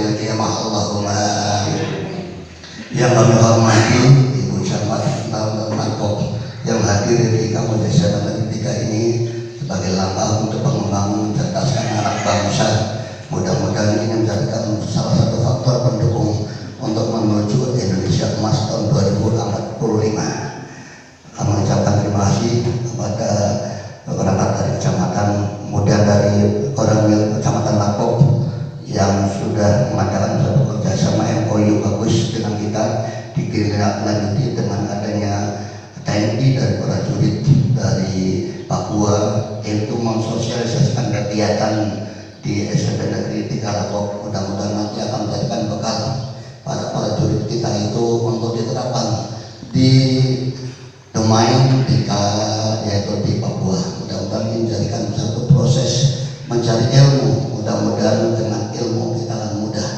yaumil qiyamah. Allahumma. Yang kami hormati Ibu Camat Lakok yang hadir di Kampung Desa Taman Tiga ini sebagai langkah untuk pengembangan mencerdaskan anak bangsa. Mudah-mudahan ini menjadikan salah satu faktor pendukung untuk menuju Indonesia Emas tahun 2045. Kami ucapkan terima kasih kepada beberapa dari kecamatan, kemudian dari orang kecamatan Lakok yang sudah mengadakan satu kerjasama MOU bagus dengan kita, ditindaklanjuti dengan adanya TNI dari prajurit dari Papua, yaitu mensosialisasikan kegiatan di SMP Negeri 3 Lakok. Mudah-mudahan nanti akan menjadikan bekal para prajurit kita itu untuk diterapkan di domain kita, yaitu di Papua. Mudah-mudahan ini menjadikan satu proses mencari ilmu. Mudah-mudahan dengan ilmu kita akan mudah,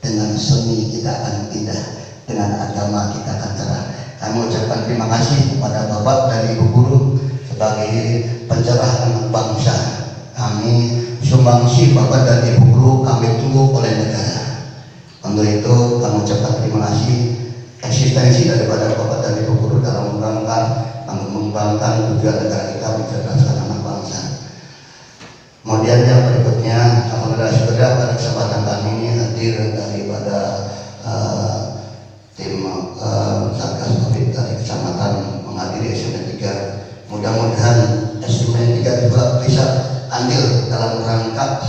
dengan seni kita akan indah, dengan agama kita akan cerah. Kami ucapkan terima kasih kepada Bapak dan Ibu Guru sebagai pencerah anak bangsa. Kami sumbangsi Bapak dan Ibu Guru kami tunggu oleh negara. Untuk itu kami ucapkan terima kasih eksistensi daripada Bapak dan Ibu Guru dalam mengembangkan tujuan negara kita mencerdaskan anak bangsa. Kemudian yang berikutnya, alhamdulillah sudah pada kesempatan kami ini hadir daripada tim Satgas Covid dari kecamatan menghadiri SMP 3. Mudah-mudahan SMP 3 juga bisa andil dalam rangka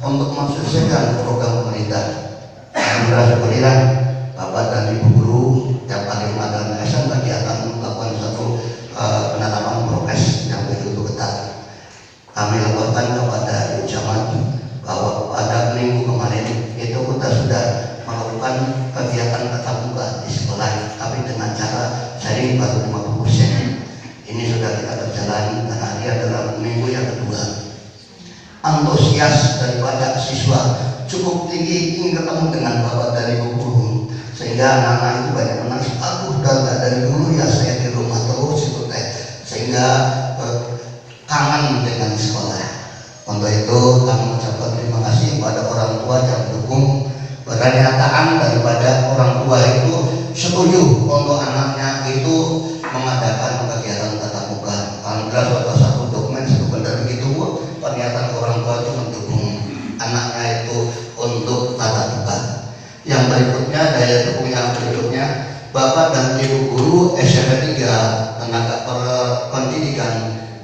untuk mensukseskan program pemerintah. Alhamdulillah Bapak dan Ibu Guru yang paling dan ASN bagi akan melakukan satu penerapan prokes yang begitu ketat. Kami laporkan kepada Ibu Camat bahwa pada minggu kemarin itu kita sudah melakukan kegiatan tatap muka di sekolah, tapi dengan cara sharing baru 50%. Ini sudah kita berjalan dan hari adalah minggu yang kedua. Antusias daripada siswa cukup tinggi, ingin ketemu dengan Bapak dari Ibu Guru, sehingga anak-anak itu banyak menangis. Aku udah nggak dari dulu ya, saya di rumah terus itu teh, sehingga kangen dengan sekolah. Untuk itu kami mengucapkan terima kasih kepada orang tua yang mendukung. Pernyataan daripada orang tua itu setuju untuk anaknya itu mengadakan kegiatan tatap muka. Alhamdulillah suatu satu dokumen sebenarnya begitu, pernyataan orang tua itu mendukung anaknya itu untuk tatap muka. Yang berikutnya, daya dukung yang berikutnya, Bapak dan Ibu Guru SMP 3 tenaga pendidikan,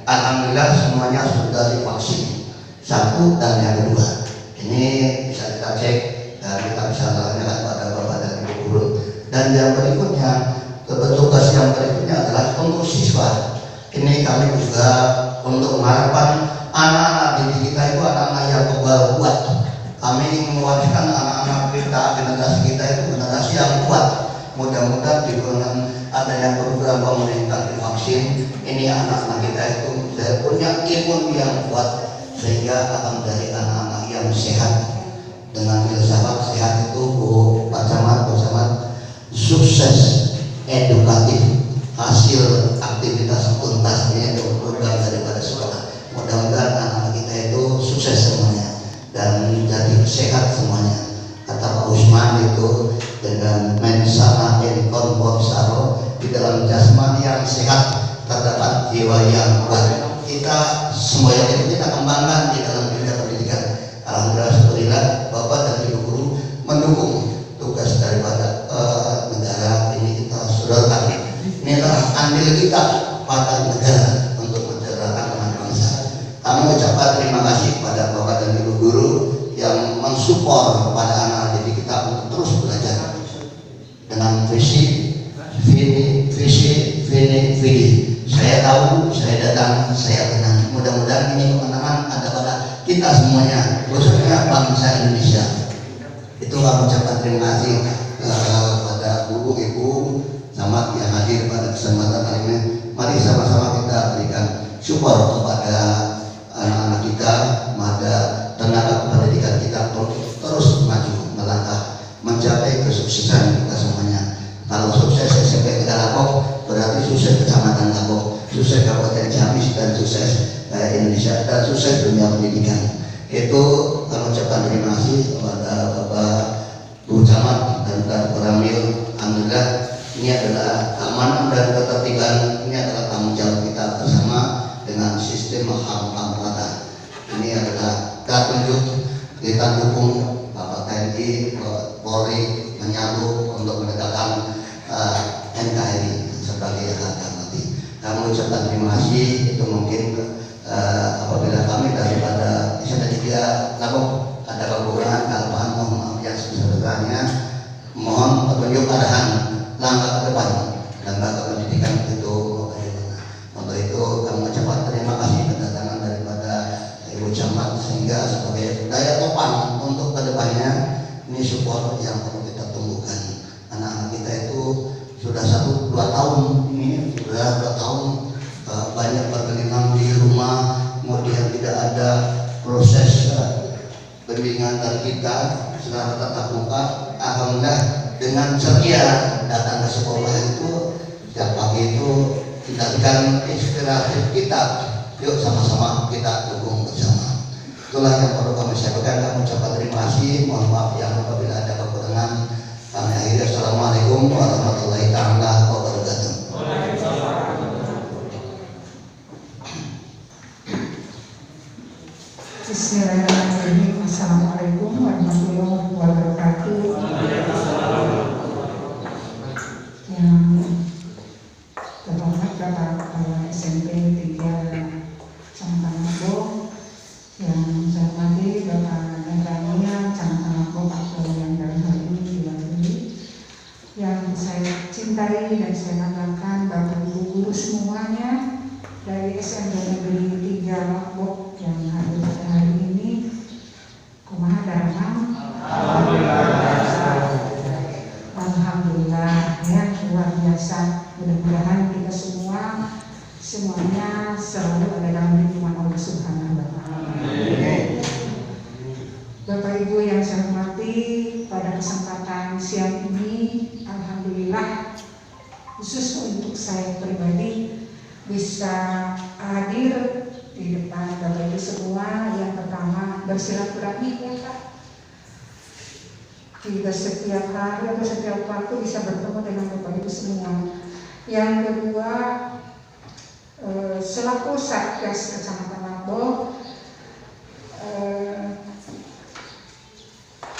alhamdulillah semuanya sudah divaksin. Satu dan yang kedua. Ini bisa kita cek dan kita bisa tanyakan pada Bapak dan Ibu Guru. Dan yang berikutnya, tugas yang berikutnya adalah untuk siswa. Ini kami juga untuk mengharapkan anak-anak didik kita itu anak-anak yang kuat. Kami ingin mewariskan anak-anak kita, generasi kita itu generasi yang kuat. Mudah-mudahan dengan adanya program pemerintah divaksin, ini anak-anak kita itu punya imun yang kuat, sehingga akan menjadi anak-anak yang sehat. Dengan filsafat sehat itu Pak Camat sukses edukatif, hasil aktivitas tuntasnya itu program daripada sekolah. Mudah-mudahan anak-anak kita itu sukses semuanya dan menjadi sehat semuanya. Kata Pak Usman itu, dengan mensana in corpore sano, di dalam jasmani yang sehat terdapat jiwa yang kuat. Kita semuanya itu kita kembangkan di dalam dunia pendidikan. Alhamdulillah Bapak dan Ibu Guru mendukung tugas daripada negara ini. Kita sodorkan, ini adalah andil kita pada negara untuk mencerahkan anak bangsa. Kami ucapkan terima kasih kepada Bapak dan Ibu Guru yang mensupport kepada anak didik kita untuk terus belajar dengan visi, vidi. Saya tahu, saya datang, saya tenang. Mudah-mudahan ini kemenangan ada pada kita semuanya, khususnya bangsa Indonesia. Itu kami ucapkan terima kasih kepada Ibu Camat yang hadir pada kesempatan kali ini. Mari sama-sama kita berikan support kepada anak-anak kita, pada tenaga pendidikan kita untuk terus maju melangkah mencapai kesuksesan kita semuanya. Kalau sukses SMP 3 Lakok, berarti sukses Kecamatan Lakok, sukses Kabupaten Ciamis, dan sukses Indonesia, dan sukses dunia pendidikan. Itu kami ucapkan terima kasih kepada Bapak TNI, Polri menyambut untuk menegakkan NKRI sebagai harga mati. Kami ucapkan terima kasih. Itu mungkin apabila kami daripada Indonesia Lampung ada kekurangan, kesalahan, mohon maaf yang sebesar-besarnya. Mohon petunjuk arahan langkah ke depan, langkah ke pendidikan itu bagaimana. Untuk itu kami ucapkan terima kasih kedatangan daripada Ibu Camat, sehingga sebagai daya topang untuk kedepannya ini support yang perlu kita tumbuhkan. Anak-anak kita itu sudah 1-2 tahun ini, sudah 2 tahun banyak bergelimang di rumah, kemudian tidak ada proses bimbingan dari kita secara tatap muka. Alhamdulillah dengan ceria datang ke sekolah itu setiap pagi itu dijadikan inspiratif kita. Yuk sama-sama kita dukung bersama. Itulah yang perlu kami sampaikan. Kami ucapkan terima kasih. Mohon maaf yang apabila ada kekurangan. Kami akhiri. Assalamualaikum warahmatullahi taala wabarakatuh. Bismillahirrahmanirrahim. Assalamualaikum warahmatullahi wabarakatuh. Yang terhormat Bapak Kepala SMP 3 Kecamatan Labo, yang saya hormati Bapak Negrania Kecamatan Labo, Pak Ketua yang dalam hal ini diwakili, yang saya cintai dan saya banggakan Bapak Ibu guru semuanya dari SMP Negeri 3 Labo yang hadir pada hari ini. Kumaha daramang? Alhamdulillah, ya luar biasa. Mudah-mudahan kita semuanya selalu ada dalam lindungan Allah Subhanahu wa Ta'ala. Bapak Ibu yang saya hormati, pada kesempatan siang ini, alhamdulillah, khusus untuk saya pribadi bisa hadir di depan Bapak Ibu semua. Yang pertama bersilaturahmi, ya Pak. Tidak setiap hari atau setiap waktu bisa bertemu dengan Bapak Ibu semua. Yang kedua, selaku Satgas Kecamatan Labo,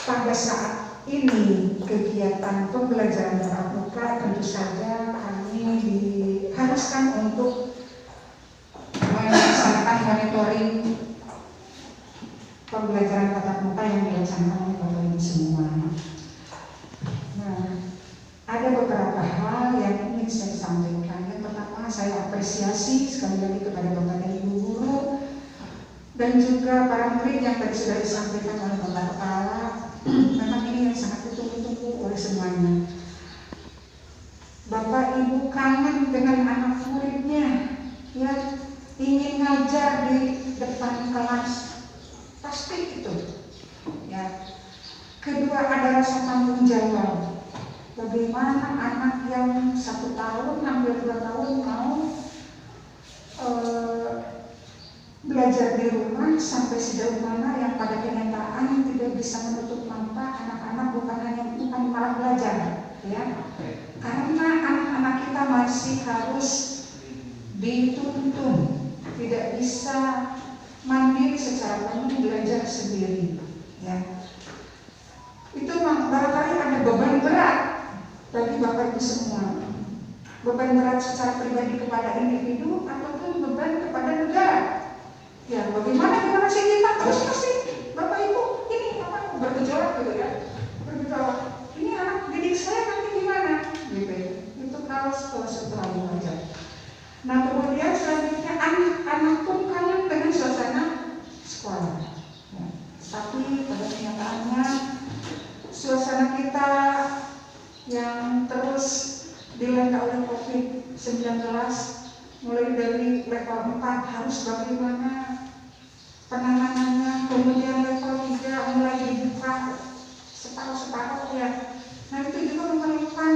pada saat ini kegiatan pembelajaran tatap muka tentu saja kami diharuskan untuk melaksanakan monitoring pembelajaran tatap muka yang dilaksanakan oleh Bapak Ibu semua. Nah, ada beberapa hal yang ingin saya sampaikan. Yang pertama, saya apresiasi sekali lagi kepada Bapak dan Ibu guru dan juga para murid yang tadi sudah disampaikan oleh Bapak Kepala. Memang ini yang sangat ditunggu-tunggu oleh semuanya. Bapak Ibu kangen dengan anak muridnya, ya, ingin ngajar di depan kelas, pasti itu, ya. Kedua, ada rasa tanggung jawab. Bagaimana anak yang 1 tahun, hampir 2 tahun mau belajar di rumah sampai sejauh mana yang pada kenyataan tidak bisa menutup mata anak-anak bukan malah belajar, ya. Karena anak-anak kita masih harus dituntun, tidak bisa mandiri secara penuh belajar sendiri, ya. Itu barangkali ada beban berat bagi Bapak Ibu semua. Beban berat secara pribadi kepada individu ataupun beban kepada negara. Ya, gimana sih kita terus pasti Bapak Ibu ini apa bergejolak gitu ya, bergejolak. Ini anak didik saya nanti gimana? Gitu ya. Itu hal selalu wajar. Nah, kemudian selanjutnya anak-anak pun kangen dengan suasana sekolah. Ya. Tapi pada kenyataannya suasana kita yang terus dilanda oleh COVID-19, mulai dari level 4 harus bagaimana penanganannya, kemudian level 3 mulai dibuka separuh-separuh, ya. Nah, itu juga memerlukan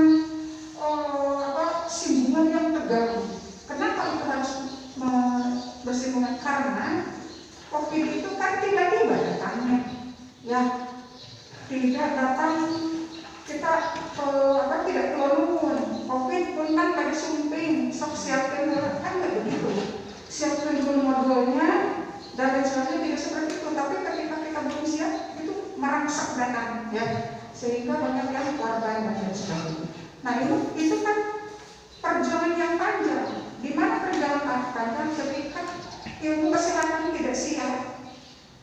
singgungan yang tegang. Kenapa itu harus bersinggungan? Karena COVID itu kan tiba-tiba datangnya, ya. Tidak datang kita tidak keluar. COVID pun kan pada sumping, sok siapkan kan nggak begitu. Siapkan dulu modulnya dan lain sebagainya, tidak seperti itu. Tapi ketika kita belum siap, itu merangsak datang, ya, sehingga banyak yang korban dan lain sebagainya. Nah itu kan perjuangan yang panjang. Di mana perjuangan panjang ketika ilmu kesehatan tidak siap,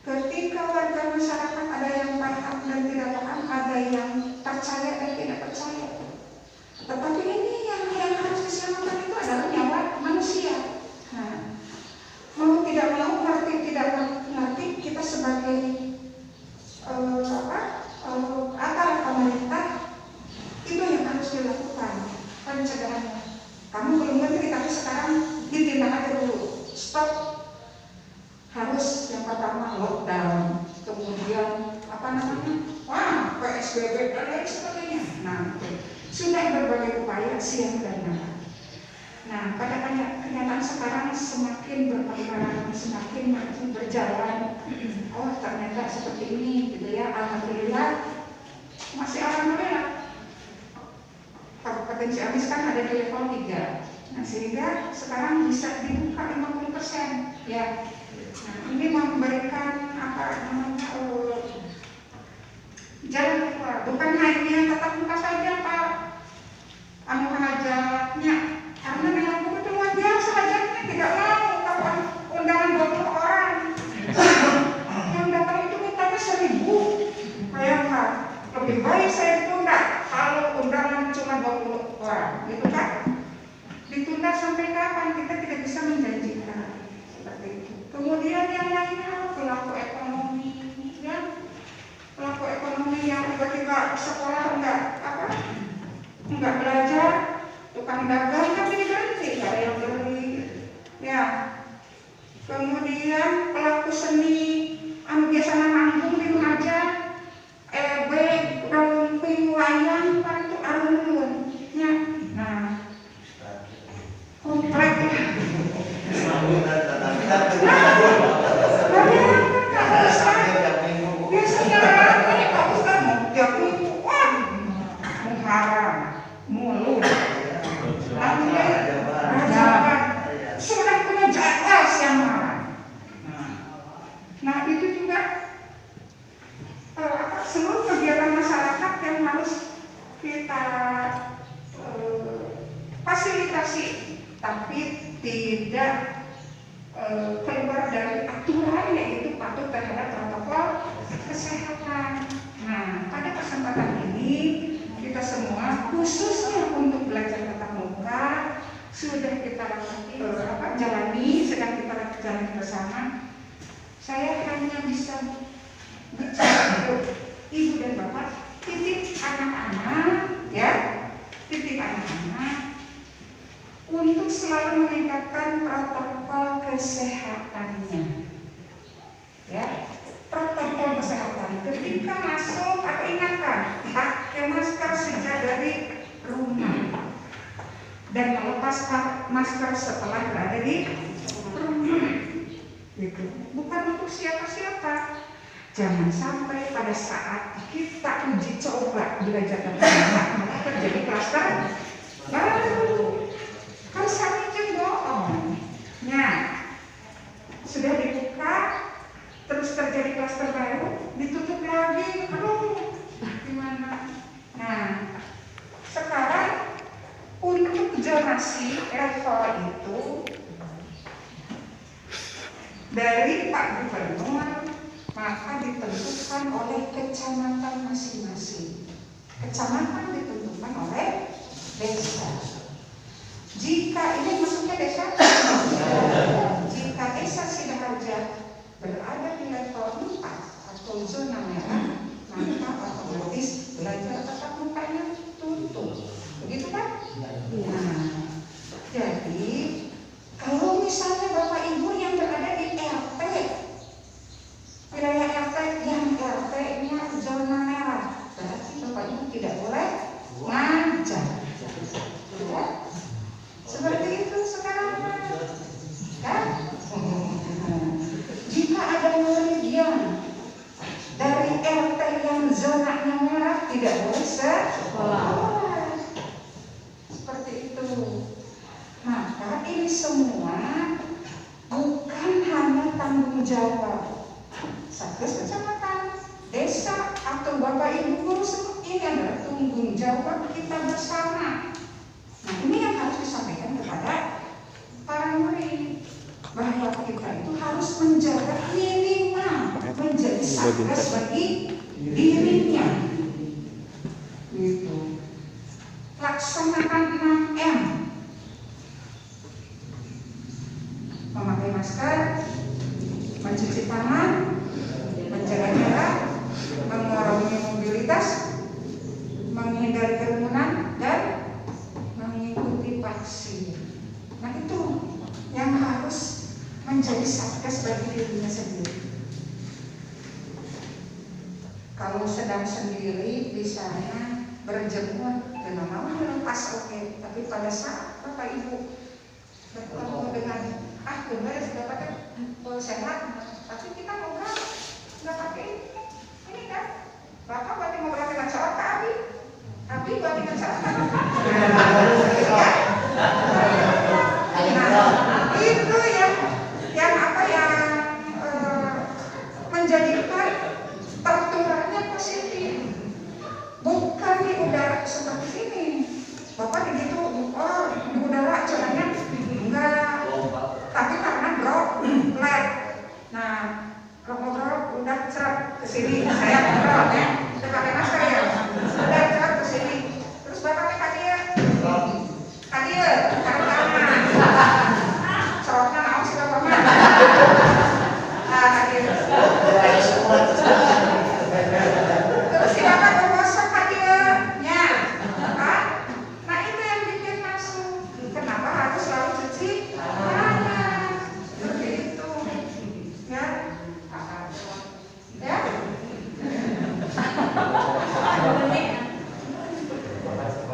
ketika warga masyarakat ada yang paham dan tidak paham, ada yang percaya dan tidak percaya. Tetapi ini yang harus diselamatkan itu adalah nyawa manusia. Nah, mau tidak mau, ngerti tidak ngerti, kita sebagai aparat pemerintah itu yang harus dilakukan pencegahannya. Kamu belum ngerti, tapi sekarang ditindak aja dulu. Stop. Harus yang pertama lockdown, kemudian PSBB dan lain sebagainya. Nah, sudah berbagai upaya siang dan malam. Nah, pada kenyataan sekarang semakin berkembang, semakin berjalan. Oh, ternyata seperti ini, gitu ya. Alhamdulillah, masih alhamdulillah. Kabupaten Ciamis kan ada di level 3. Nah, sehingga sekarang bisa dibuka 50%, ya. Nah, ini memberikan jalan keluar. Bukan hanya tatap muka saja, Pak. Hajarnya, karena memang itu luar biasa hajarnya, tidak mau kalau undangan 20 orang. Yang datang itu mintanya 1000. Bayangkan, lebih baik saya ditunda kalau undangan cuma 20 orang, gitu kan? Ditunda sampai kapan? Kita tidak bisa menjanjikan seperti itu. Kemudian yang lainnya pelaku ekonomi, ya, pelaku ekonomi yang tiba-tiba sekolah enggak belajar, tukang dagang kan diganti, nggak ada yang beli, ya. Kemudian pelaku seni, biasanya manggung di aja, romping wayang, kan itu alun-alun, ya. Nah, komplek lah. Biasanya rame, kalau sekarang tiap minggu, mengharang, mulu. Sudah punya jadwal siang malam. Nah, itu juga seluruh kegiatan masyarakat yang harus kita fasilitasi, tapi tidak keluar dari aturan, yaitu patuh terhadap protokol kesehatan. Nah, pada kesempatan ini kita semua, khususnya untuk belajar tatap muka, sudah kita jalani, sedang kita jalani bersama. Saya hanya bisa bicara ke ibu dan bapak, titip anak-anak, ya, titip anak-anak untuk selalu meningkatkan protokol kesehatannya, ya, protokol kesehatan. Ketika masuk, aku ingatkan, pakai masker sejak dari rumah dan melepas masker setelah berada di rumah. Gitu. Bukan untuk siapa-siapa. Jangan sampai pada saat kita uji coba belajar tatap muka malah terjadi klaster baru. Kan saking bohong. Nah, sudah dibuka, terus terjadi klaster baru, ditutup lagi. Aduh, gimana? Nah, sekarang untuk zonasi level itu dari Pak Gubernur, maka ditentukan oleh kecamatan masing-masing. Kecamatan ditentukan oleh desa. Jika ini maksudnya desa, jika desa Sidaharja berada di level 4 atau zona merah, maka otomatis belajar tatap mukanya tutup. Begitu kan? Nah, jadi kalau misalnya Bapak Ibu yang berada di RT, wilayah RT yang RT-nya zona merah, berarti Bapak Ibu tidak boleh ngajar. Ya? Seperti itu sekarang, kan? Jika ada murid dari RT yang zonanya merah, tidak boleh sekolah. Seperti itu. Maka ini semua bukan hanya tanggung jawab Satgas Kecamatan, desa, ini adalah tanggung jawab kita bersama. Nah, ini yang harus disampaikan kepada para murid, bahwa kita itu harus menjaga minimal menjadi satgas bagi dirinya. Gitu. Laksanakan 6M. Memakai masker, mencuci tangan, menjaga jarak, mengurangi mobilitas, menghindari kerumunan, dan mengikuti vaksin. Nah, itu yang harus menjadi satgas bagi dirinya sendiri. Kalau sedang sendiri, misalnya berjemur, dengan mau melepas oke. Tapi pada saat Bapak Ibu bertemu dengan benar sudah pakai sehat, tapi kita ngobrol nggak pakai ini kan? Bapak berarti ngobrol dengan cara Abi berarti dengan cara itu yang apa yang menjadikan tertularnya positif, bukan di udara seperti ini. Bapak begitu, di udara caranya enggak, tapi karena droplet. Nah, kalau ngobrol udah cerap ke sini, saya ngobrol ya, saya pakai masker ya, udah cerap ke sini. Terus bapaknya kadir, taruh tangan, cerotnya mau sih bapak mah. Kadir. Terus si bapak bergosok kadirnya, kan? Nah itu yang bikin masuk. Kenapa harus selalu cuci tangan? Begitu, ya. Ya.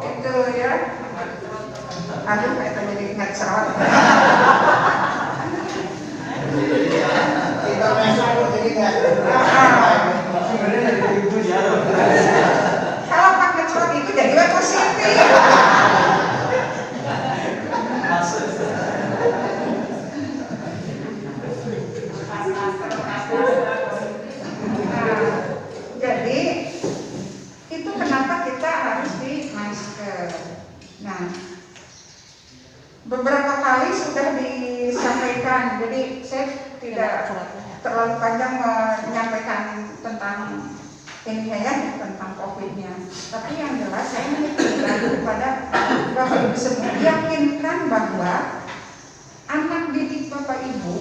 Itu ya. Aduh, kayak jadi ingat cerot. Kita mesra jadi nggak. Kalau pakai cerot itu jadi web positif. Jadi itu kenapa kita harus di masker. Nah, beberapa kali sudah disampaikan, jadi saya tidak terlalu panjang menyampaikan tentang ini ya, tentang COVID-nya. Tapi yang jelas saya mengingatkan kepada Bapak Ibu semua, yakinkan bahwa anak didik Bapak Ibu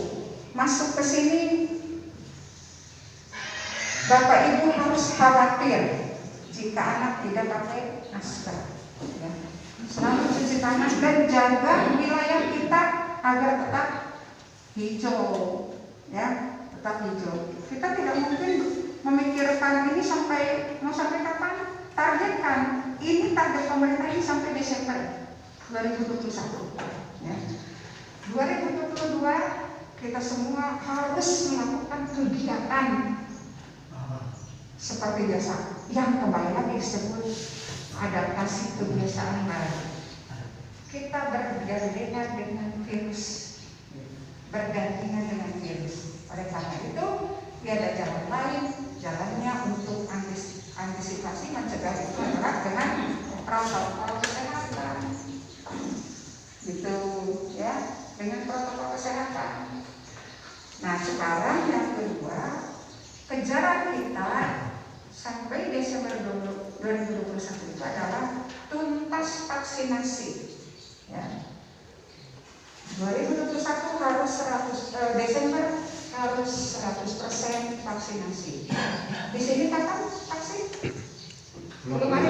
masuk ke sini, Bapak Ibu harus khawatir jika anak tidak pakai masker. Ya. Selalu cuci tangan dan jaga wilayah kita agar tetap hijau, ya, tetap hijau. Kita tidak mungkin memikirkan ini mau sampai kapan? Targetkan, ini target pemerintah ini sampai Desember 2021. Ya. 2022 kita semua harus melakukan kegiatan seperti biasa, yang kembali lagi disebut adaptasi kebiasaan baru. Kita bergandengan dengan virus, bergandengan dengan virus. Oleh karena itu, tiada jalan lain, jalannya untuk antisipasi mencegah itu adalah dengan protokol kesehatan. Gitu ya, dengan protokol kesehatan. Nah, sekarang yang kedua, kejaran kita sampai Desember 2021 itu adalah tuntas vaksinasi. Ya. 2021 harus Desember harus 100% vaksinasi. Di sini kapan vaksin? Belum ada.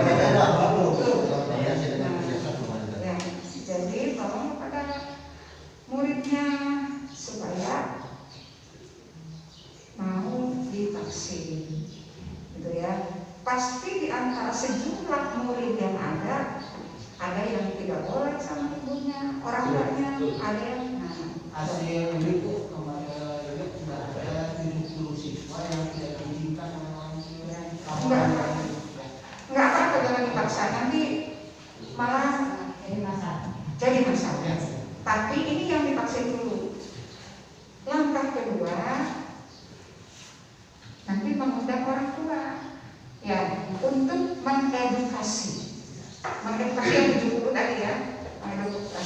Ya, jadi tolong kepada muridnya supaya mau divaksin, gitu ya. Pasti di antara sejumlah murid yang ada yang tidak boleh sama ibunya, orang tuanya, ada yang Hasil itu kemarin tidak ada 70 siswa yang tidak diizinkan sama enggak apa-apa jangan dipaksa, nanti malah jadi masalah. Tapi ini yang divaksin dulu. Langkah kedua, nanti mengundang orang tua ya untuk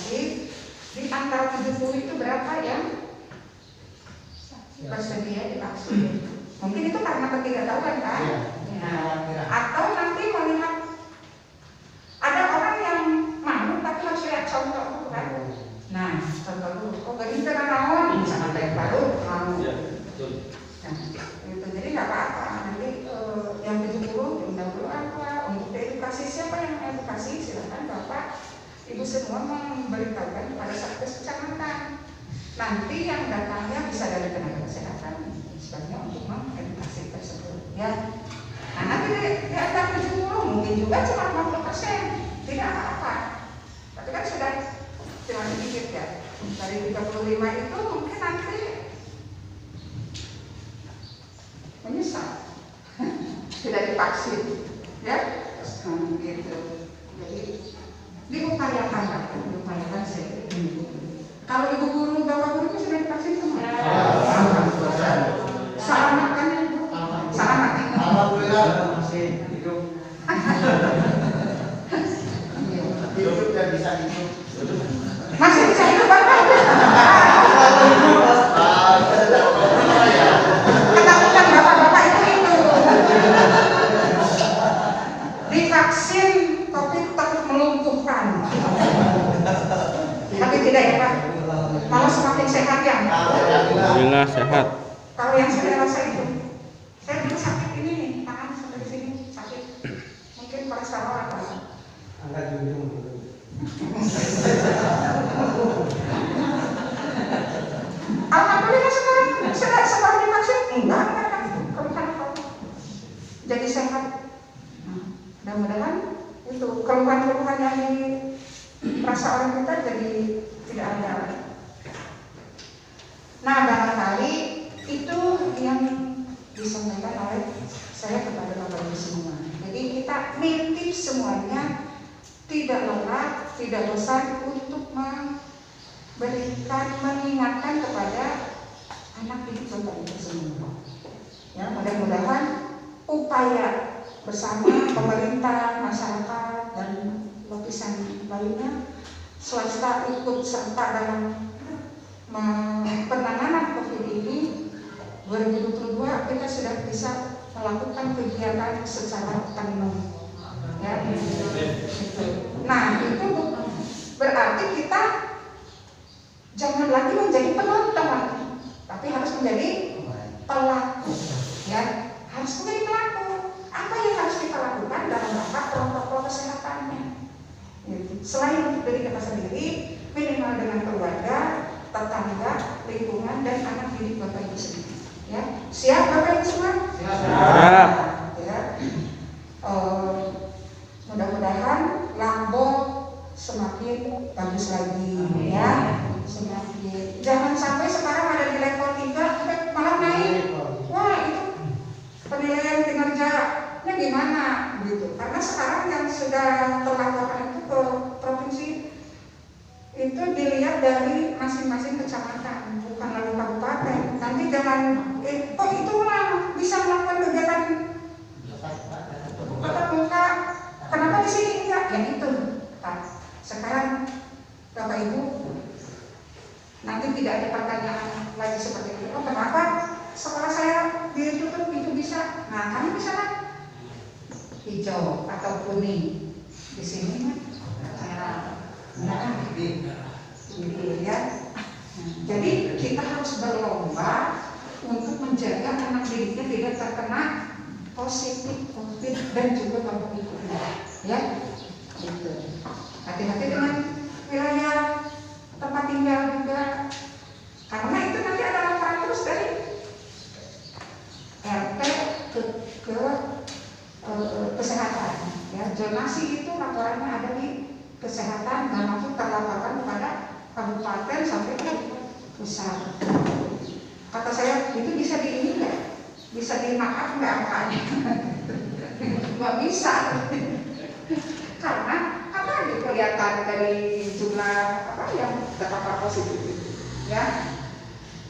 divaksin, di antara 70 itu berapa yang bersedia divaksin? Mungkin itu karena ketidaktahuan kan? Ya. Atau nanti melihat ada orang yang mau tapi harus lihat contoh dulu kan? Nah, contoh dulu. Oh, gak bisa naon, misalnya ada yang baru mau. Nah, gitu. Jadi nggak apa-apa. Nanti yang 70 diundang dulu apa? Untuk edukasi, siapa yang edukasi? Silakan Bapak, Ibu semua memberitahukan kepada Satgas Kecamatan. Nanti yang datangnya bisa dari tenaga kesehatan, sebenarnya untuk mengedukasi tersebut. Ya. Nah, nanti di antara 70 mungkin juga cuma 50%, tidak apa-apa. Tapi kan sudah sedikit ya. Dari 35 itu mungkin nanti menyesal tidak divaksin, ya, gitu. Jadi diupayakan lah, diupayakan sih. Kalau ibu guru, bapak guru itu sudah divaksin semua. Selamat kan ibu? Selamat. Alhamdulillah masih hidup. Hidup dan bisa hidup. Masih bisa hidup bapak? Ketakutan bapak-bapak itu divaksin COVID takut melumpuhkan. Tapi tidak ya Pak, malah semakin sehat ya. Alhamdulillah sehat. Kalau yang saya rasa itu, saya dulu sakit ini nih, tangan sampai sini sakit. Mungkin kolesterol apa? Angkat junjung. Alhamdulillah sekarang setelah divaksin enggak. Jadi sehat. Mudah-mudahan itu keluhan-keluhan yang dirasa oleh kita jadi tidak ada. Nah, barangkali itu yang disampaikan oleh saya kepada Bapak Ibu semua. Jadi kita nitip semuanya, tidak lelah, tidak bosan untuk memberikan, mengingatkan kepada anak didik Bapak Ibu semua. Ya, mudah-mudahan upaya bersama pemerintah, masyarakat, dan lapisan lainnya, swasta ikut serta dalam penanganan COVID ini. 2022 kita sudah bisa melakukan kegiatan secara penuh. Ya, nah itu berarti kita jangan lagi menjadi penonton, tapi harus menjadi pelaku. Ya, harus menjadi pelaku. Apa yang harus kita lakukan dalam rangka protokol kesehatannya? Gitu. Selain untuk diri kita sendiri, minimal dengan keluarga, tetangga, lingkungan, dan anak didik Bapak Ibu sendiri. Ya, siap Bapak Ibu semua? Siap. Ya. Mudah-mudahan Lombok semakin bagus lagi, ya. Semakin. Jangan sampai sekarang ada di level 3, malah naik. Wah, itu penilaian kinerjanya gimana gitu. Karena sekarang yang sudah terlaporkan itu ke provinsi itu dilihat dari masing-masing kecamatan, bukan lalu kabupaten. Nanti jangan kok itu mah bisa melakukan kegiatan tatap muka, kenapa di sini enggak? Ya itu. Nah, sekarang Bapak Ibu nanti tidak ada pertanyaan lagi seperti itu. Oh, kenapa sekolah saya ditutup itu bisa? Nah, kami bisa kan hijau atau kuning di sini kan? Nah, gitu ya. Jadi kita harus berlomba untuk menjaga anak didiknya tidak terkena positif COVID dan juga Bapak Ibu. Ya, gitu. Hati-hati dengan wilayah tempat tinggal juga, karena itu nanti ada laporan terus dari RT ke kesehatan. Ya, zonasi itu laporannya ada di kesehatan dan langsung terlaporkan kepada kabupaten sampai ke pusat. Kata saya itu bisa di ini nggak? Bisa dimaaf nggak angkanya? Nggak bisa. Karena apa kelihatan dari jumlah apa yang terpapar positif itu, ya.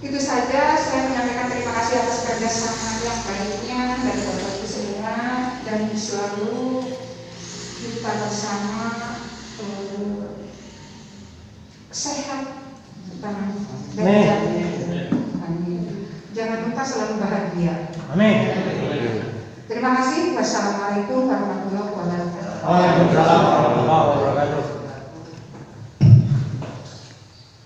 Itu saja saya menyampaikan terima kasih atas kerjasama yang baiknya dari Bapak Ibu semua, dan selalu kita bersama sehat, dan amin. Jangan lupa selalu bahagia. Amin. Terima kasih. Wassalamualaikum warahmatullahi wabarakatuh. Waalaikumsalam warahmatullahi wabarakatuh.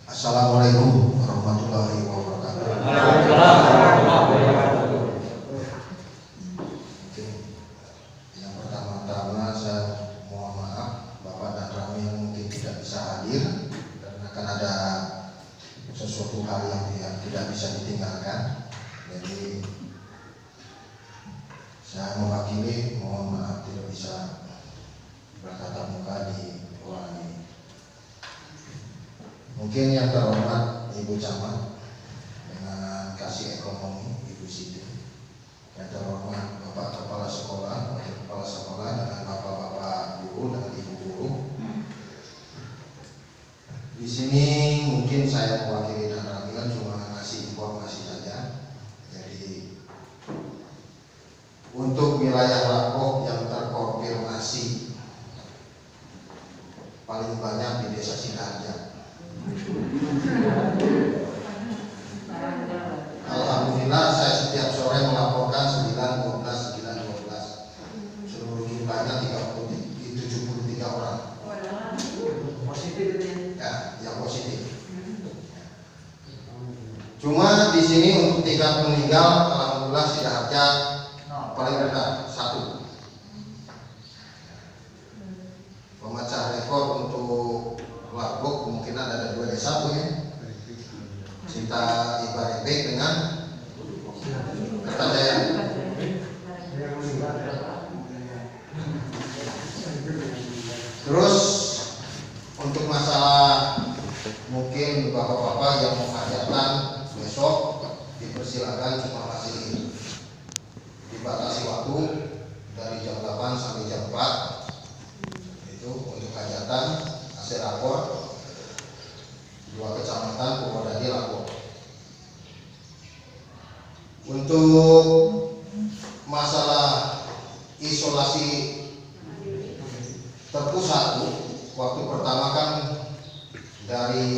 Assalamualaikum warahmatullahi wabarakatuh. Waalaikumsalam warahmatullahi wabarakatuh. Yang pertama-tama saya mohon maaf Bapak dan Rami yang mungkin tidak bisa hadir karena akan ada sesuatu hal yang tidak bisa ditinggalkan. Jadi saya mewakili, mohon maaf tidak bisa bertatap muka di ruangan ini. Mungkin yang terhormat Ibu Camat dengan kasih ekonomi Ibu Siti, yang terhormat Bapak Kepala Sekolah, Wakil Kepala Sekolah dengan Bapak-Bapak Guru dan Ibu Guru. Di sini mungkin saya mewakili dan Ramilan cuma ngasih informasi saja. Jadi untuk wilayah Lapok yang terkonfirmasi paling banyak di Desa Sidaharja. Alhamdulillah saya setiap sore melaporkan 912. Seluruh jumlahnya 73 orang. Positif itu ya. Ya, yang positif. Cuma di sini untuk tingkat meninggal, alhamdulillah Sidaharja paling rendah 1. Pemecah rekor untuk Lapok mungkin ada 2 desa Bu ya. Cinta Ibarebek dengan Kertajaya. Terus untuk masalah mungkin bapak-bapak yang mau hajatan besok dipersilakan, cuma masih dibatasi waktu dari jam 8 sampai jam 4 itu untuk hajatan hasil rapor 2 kecamatan Purwodadi Lapok. Untuk masalah isolasi terpusat waktu pertama kan dari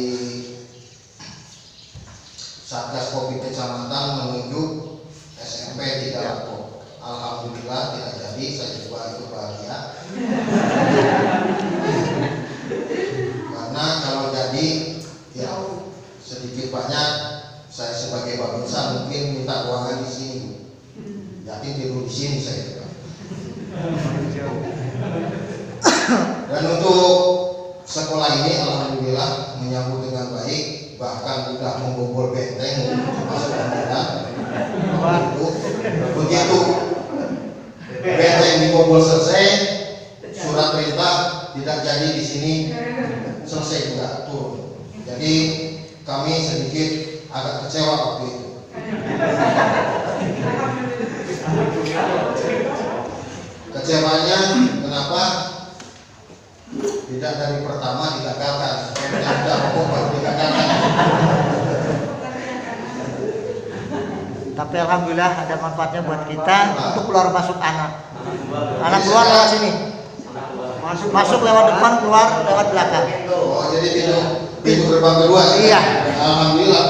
Satgas Covid kecamatan menunjuk SMP 3 Lapok. Alhamdulillah tidak jadi, saya juga itu bahagia. Karena kalau jadi ya sedikit banyak saya sebagai babinsa mungkin minta ruangan di sini. Yakin tidur di sini saya juga. Dan untuk sekolah ini alhamdulillah menyambut dengan baik, bahkan sudah membobol benteng untuk masuk pembinaan. Begitu benteng dibobol selesai, surat perintah tidak jadi di sini selesai juga turun. Jadi kami sedikit agak kecewa waktu itu. Kecewanya kenapa? Tidak dari pertama digagalkan, tidak pokok baru digagalkan. Tapi alhamdulillah ada manfaatnya buat kita untuk keluar masuk anak. Anak keluar lewat sini. Masuk lewat depan, keluar lewat belakang. Oh, jadi pintu gerbang kedua. Iya. Alhamdulillah.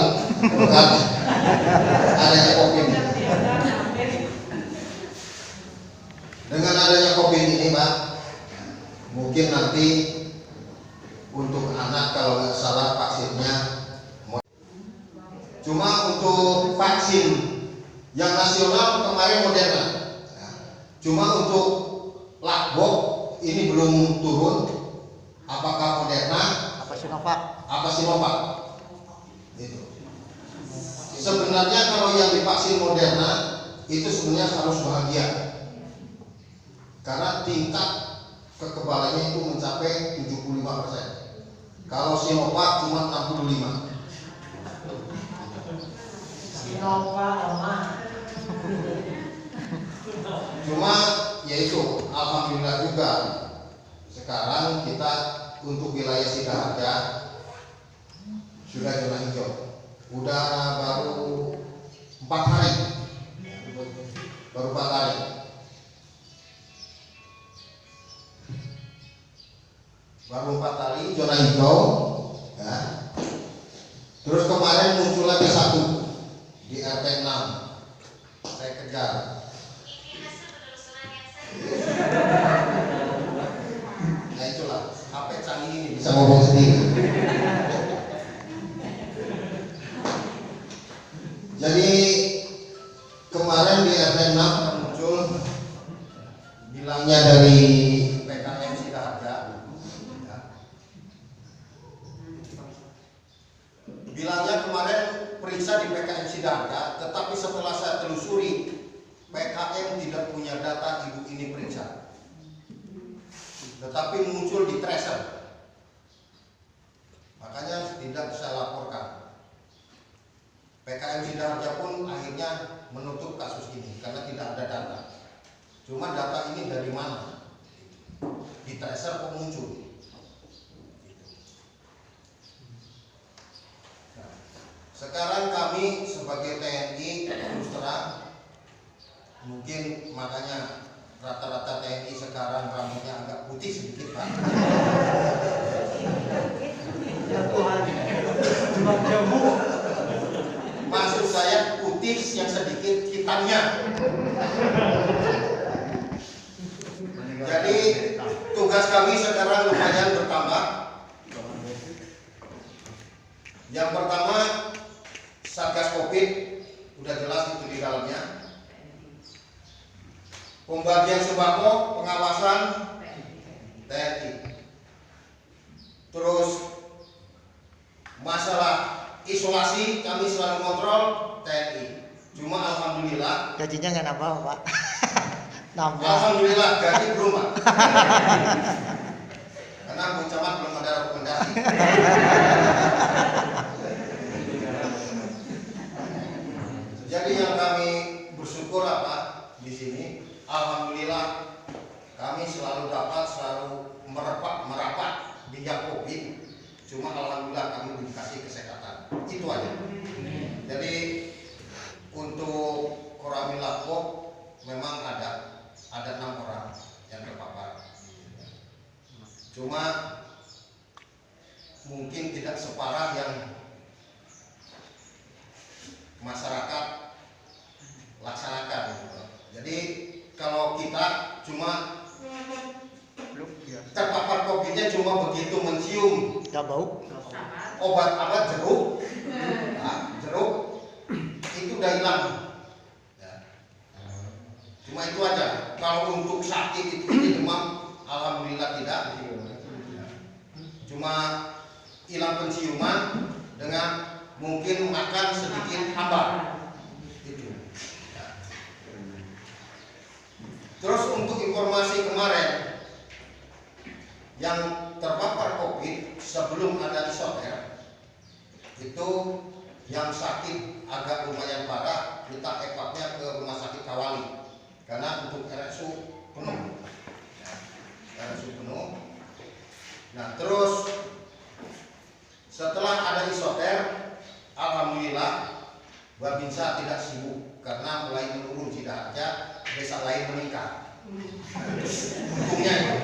Bukan adanya COVID. Dengan adanya COVID ini, Pak, mungkin nanti untuk anak kalau nggak salah vaksinnya. Cuma untuk vaksin yang nasional kemarin Moderna. Cuma untuk Lapok ini belum turun. Apakah Moderna? Apa Sinovac? Apa Sinovac? Itu. Sebenarnya kalau yang divaksin Moderna itu sebenarnya harus bahagia. Karena tingkat kekebalannya itu mencapai 75%. Kalau Sinovac cuma 65%. Cuma yaitu alhamdulillah juga sekarang kita untuk wilayah Sidaharja sudah zona hijau. Udah baru 4 hari. Baru 4 hari. Baru 4 hari zona hijau, ya. Terus kemarin muncul lagi satu di RT 6. Saya kejar. Nah itulah, HP canggih ini bisa ngomong sendiri. Jadi kemarin di RT 6 muncul bilangnya dari PKM Sidaharja, ya. Bilangnya kemarin periksa di PKM Sidaharja, tetapi setelah saya telusuri PKM tidak punya data ibu ini periksa, tetapi muncul di tracer, makanya tidak saya laporkan. PKM Sidaharja pun akhirnya menutup kasus ini karena tidak ada data. Cuma data ini dari mana? Di tracer kok muncul? Nah, sekarang kami sebagai TNI terus terang, mungkin makanya rata-rata TNI sekarang rambutnya agak putih sedikit, Pak. Maksud saya putih yang sedikit hitamnya. Jadi tugas kami sekarang lumayan bertambah. Yang pertama, Satgas Covid, udah jelas itu di dalamnya. Pembagian sembako, pengawasan TNI. Terus masalah isolasi kami selalu kontrol TNI. Cuma alhamdulillah Gajinya nggak nambah, Pak. Nambah. alhamdulillah gaji belum, Pak. Karena Bu Camat belum ada rekomendasi. Jadi yang kami bersyukur apa di sini, alhamdulillah kami selalu merapat di Covid. Cuma alhamdulillah kami dikasih kesehatan. Itu aja. Jadi untuk Koramil Lapok memang ada 6 orang yang terpapar. Cuma mungkin tidak separah yang masyarakat laksanakan. Jadi kalau kita cuma terpapar COVID-nya cuma begitu mencium Nggak bau. obat jeruk, nah, jeruk itu udah hilang. Ya. Cuma itu aja. Kalau untuk sakit itu demam, alhamdulillah tidak. Cuma hilang penciuman dengan mungkin makan sedikit hambar. Itu. Ya. Terus untuk informasi kemarin yang terpapar COVID sebelum ada isoter itu yang sakit agak lumayan parah kita evaknya ke rumah sakit Kawali karena untuk RSU penuh. RSU penuh. Nah terus setelah ada isoter, alhamdulillah Babinsa tidak sibuk karena mulai menurun Sidaharja, desa lain meningkat. Untungnya itu.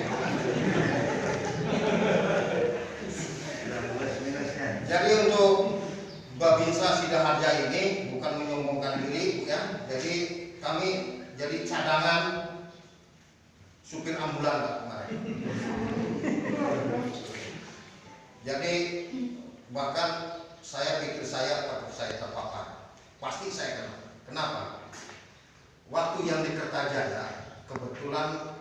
Jadi untuk Babinsa Sidaharja ini bukan menyombongkan diri, ya. Jadi kami jadi cadangan supir ambulan, Pak, kemarin. Jadi bahkan saya pikir saya terpapar, pasti saya kena. Kenapa? Waktu yang di Kertajaya kebetulan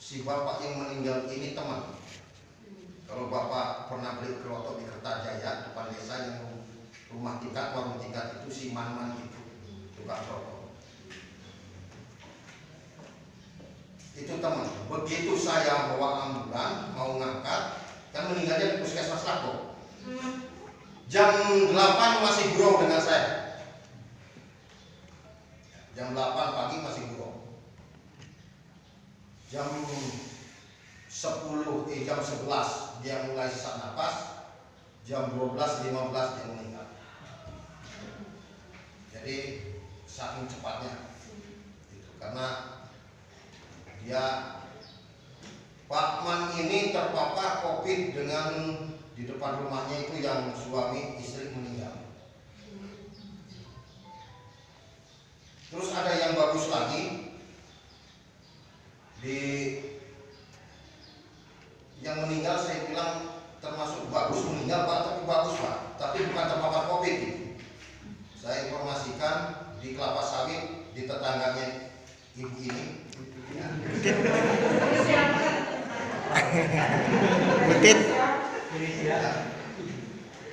si bapak yang meninggal ini teman. Kalau bapak pernah beli kelotok di Kertajaya depan desa yang rumah tingkat, warung tingkat itu si Man itu tukang rokok. Itu teman. Begitu saya bawa ambulan mau ngangkat, kan meninggalnya di puskesmas Lago. Jam 8 masih burung dengan saya. Jam 8 pagi masih burung. Jam 11 dia mulai sesak napas, jam 12.15 dia meninggal. Jadi saking cepatnya itu karena dia Pak Man ini terpapar COVID dengan di depan rumahnya itu yang suami istri meninggal. Terus ada yang bagus lagi, di yang meninggal saya bilang termasuk bagus meninggal Pak, tapi bagus Pak, tapi bukan terpapar COVID. Saya informasikan di kelapa sawit di tetangganya ibu ini. Butit.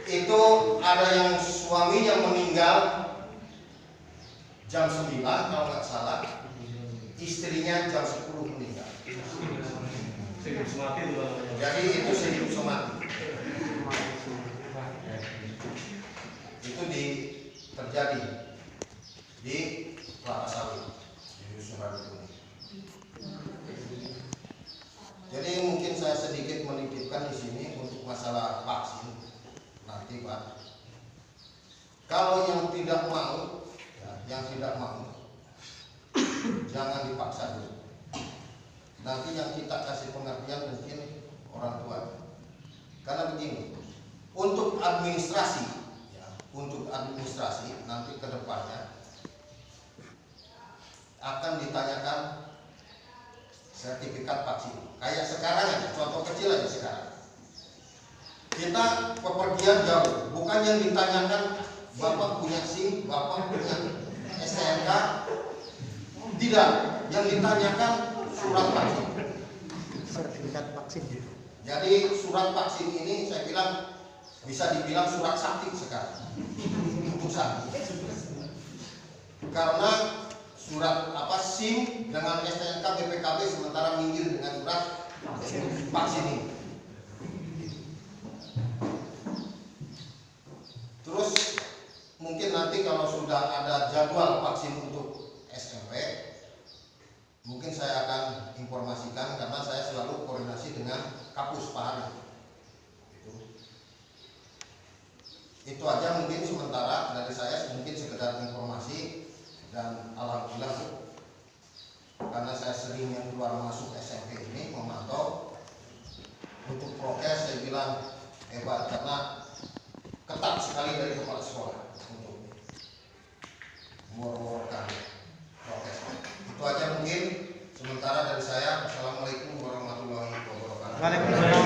Itu ada yang suami yang meninggal jam 9 kalau nggak salah, istrinya jam 10 meninggal. Jadi itu sehidup semati. Itu terjadi di kelapa sawit di dusun Radukuni. Jadi mungkin saya sedikit menitipkan di sini untuk masalah vaksin nanti Pak. Kalau yang tidak mau, jangan dipaksa dulu. Nanti yang kita kasih pengertian mungkin orang tua. Karena begini, untuk administrasi nanti ke depannya akan ditanyakan sertifikat vaksin. Kayak sekarang aja, contoh kecil aja sekarang. Kita pepergian jauh, bukan yang ditanyakan Bapak punya SIM, Bapak punya STNK. Tidak, yang ditanyakan surat vaksin. Sertifikat vaksin. Jadi surat vaksin ini saya bilang bisa dibilang surat sakti sekarang untuk sakti. Karena surat SIM dengan STNK BPKB sementara minggir dengan surat vaksin ini. Terus mungkin nanti kalau sudah ada jadwal vaksin untuk SMP, mungkin saya akan informasikan karena saya selalu koordinasi dengan Kapus Pak Hari. Itu aja mungkin sementara dari saya, mungkin sekedar informasi. Dan alhamdulillah karena saya sering yang keluar masuk SMP ini memantau, untuk prokes saya bilang hebat karena ketat sekali dari kepala sekolah untuk menguruskan prokes. Itu aja mungkin sementara dari saya. Assalamualaikum warahmatullahi wabarakatuh. Waalaikumsalam.